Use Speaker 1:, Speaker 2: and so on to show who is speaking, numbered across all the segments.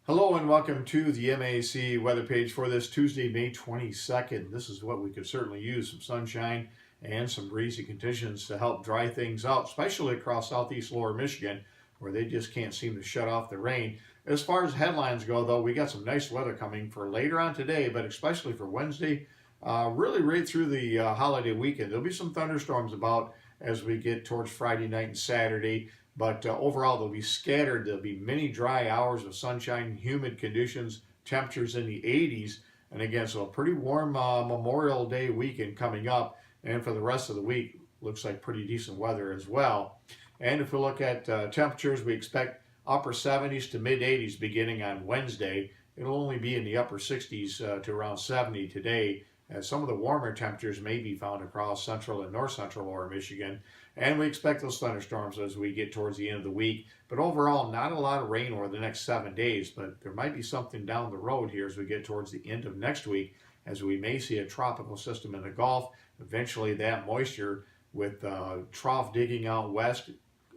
Speaker 1: Hello and welcome to the MAC weather page for this Tuesday, May 22nd. This is what we could certainly use, some sunshine and some breezy conditions to help dry things out, especially across southeast lower Michigan, where they just can't seem to shut off the rain. As far as headlines go, though, we got some nice weather coming for later on today, but especially for Wednesday, really right through the holiday weekend. There'll be some thunderstorms about as we get towards Friday night and Saturday. But overall, they'll be scattered. There'll be many dry hours of sunshine, humid conditions, temperatures in the 80s. And again, so a pretty warm Memorial Day weekend coming up. And for the rest of the week, looks like pretty decent weather as well. And if we look at temperatures, we expect upper 70s to mid 80s beginning on Wednesday. It'll only be in the upper 60s to around 70 today, as some of the warmer temperatures may be found across central and north central lower Michigan. And we expect those thunderstorms as we get towards the end of the week. But overall, not a lot of rain over the next 7 days, but there might be something down the road here as we get towards the end of next week, as we may see a tropical system in the Gulf. Eventually, that moisture with trough digging out west,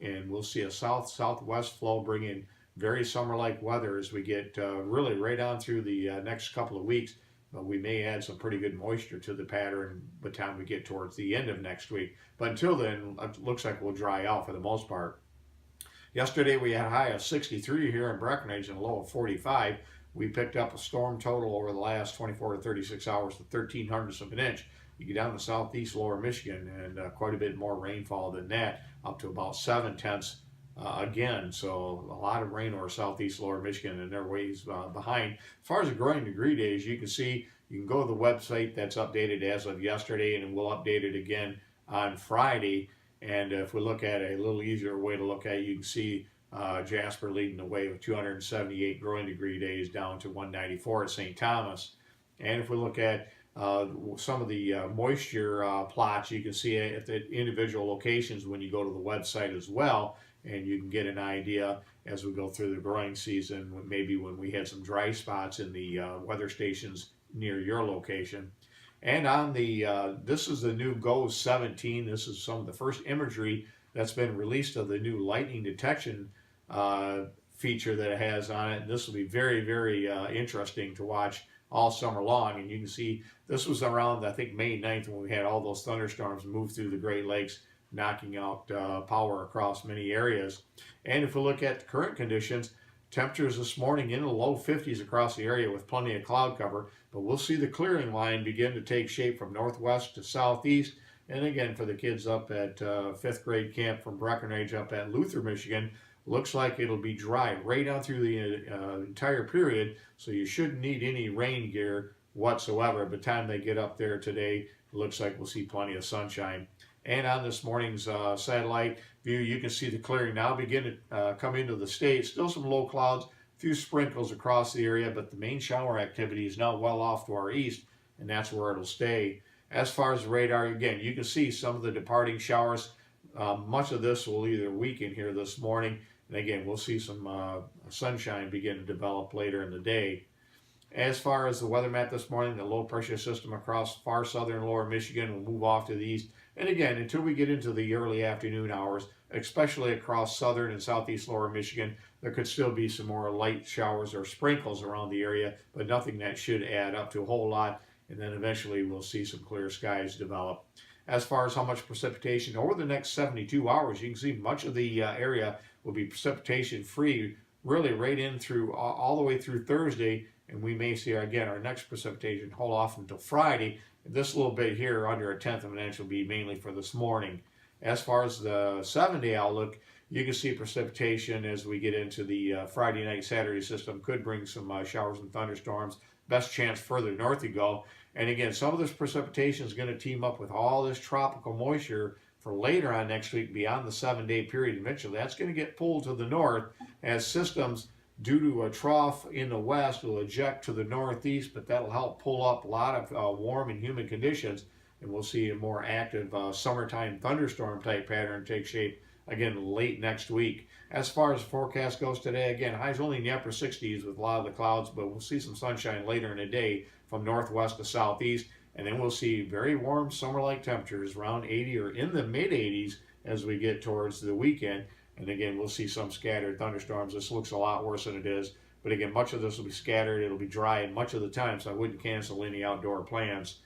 Speaker 1: and we'll see a south-southwest flow bringing very summer-like weather as we get really right on through the next couple of weeks. But we may add some pretty good moisture to the pattern by the time we get towards the end of next week. But until then, it looks like we'll dry out for the most part. Yesterday we had a high of 63 here in Breckenridge and a low of 45. We picked up a storm total over the last 24 to 36 hours to 13 hundredths of an inch. You get down to southeast lower Michigan and quite a bit more rainfall than that, up to about 7/10 again. So a lot of rain over southeast lower Michigan, and they're ways behind. As far as the growing degree days, you can see, you can go to the website that's updated as of yesterday, and we'll update it again on Friday. And if we look at a little easier way to look at it, you can see Jasper leading the way with 278 growing degree days down to 194 at St. Thomas. And if we look at some of the moisture plots, you can see it at the individual locations when you go to the website as well, and you can get an idea as we go through the growing season, maybe when we had some dry spots in the weather stations near your location. And on the, this is the new GOES 17. This is some of the first imagery that's been released of the new lightning detection feature that it has on it. And this will be very, very interesting to watch all summer long. And you can see this was around, I think, May 9th when we had all those thunderstorms move through the Great Lakes, knocking out power across many areas. And if we look at the current conditions, temperatures this morning in the low 50s across the area with plenty of cloud cover, but we'll see the clearing line begin to take shape from northwest to southeast. And again, for the kids up at 5th grade camp from Breckenridge up at Luther, Michigan, looks like it'll be dry right on through the entire period, so you shouldn't need any rain gear whatsoever. By the time they get up there today, it looks like we'll see plenty of sunshine. And on this morning's satellite view, you can see the clearing now begin to come into the state. Still some low clouds, a few sprinkles across the area, but the main shower activity is now well off to our east, and that's where it'll stay. As far as the radar, again, you can see some of the departing showers. Much of this will either weaken here this morning, and again, we'll see some sunshine begin to develop later in the day. As far as the weather map this morning, the low pressure system across far southern lower Michigan will move off to the east. And again, until we get into the early afternoon hours, especially across southern and southeast lower Michigan, there could still be some more light showers or sprinkles around the area, but nothing that should add up to a whole lot. And then eventually we'll see some clear skies develop. As far as how much precipitation over the next 72 hours, you can see much of the area will be precipitation free, really right in through all the way through Thursday. And we may see, again, our next precipitation hold off until Friday. This little bit here, under a tenth of an inch, will be mainly for this morning. As far as the 7-day outlook, you can see precipitation as we get into the Friday night, Saturday system could bring some showers and thunderstorms. Best chance further north you go. And again, some of this precipitation is going to team up with all this tropical moisture for later on next week beyond the 7-day period. Eventually, that's going to get pulled to the north as systems, due to a trough in the west, will eject to the northeast, but that'll help pull up a lot of warm and humid conditions, and we'll see a more active summertime thunderstorm type pattern take shape again late next week. As far as the forecast goes today, again, highs only in the upper 60s with a lot of the clouds, but we'll see some sunshine later in the day from northwest to southeast, and then we'll see very warm summer-like temperatures around 80 or in the mid 80s as we get towards the weekend. And again, we'll see some scattered thunderstorms. This looks a lot worse than it is But again, much of this will be scattered. It'll be dry much of the time, so I wouldn't cancel any outdoor plans.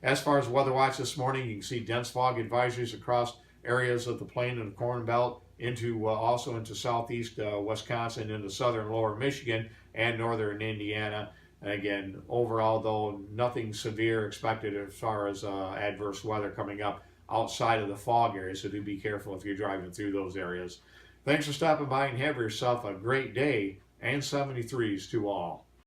Speaker 1: As far as weather watch this morning, you can see dense fog advisories across areas of the plain and the Corn Belt, into also into southeast Wisconsin, into southern lower Michigan and northern Indiana. And again, overall though, nothing severe expected as far as adverse weather coming up outside of the fog area, so do be careful if you're driving through those areas. Thanks for stopping by and have yourself a great day, and 73s to all.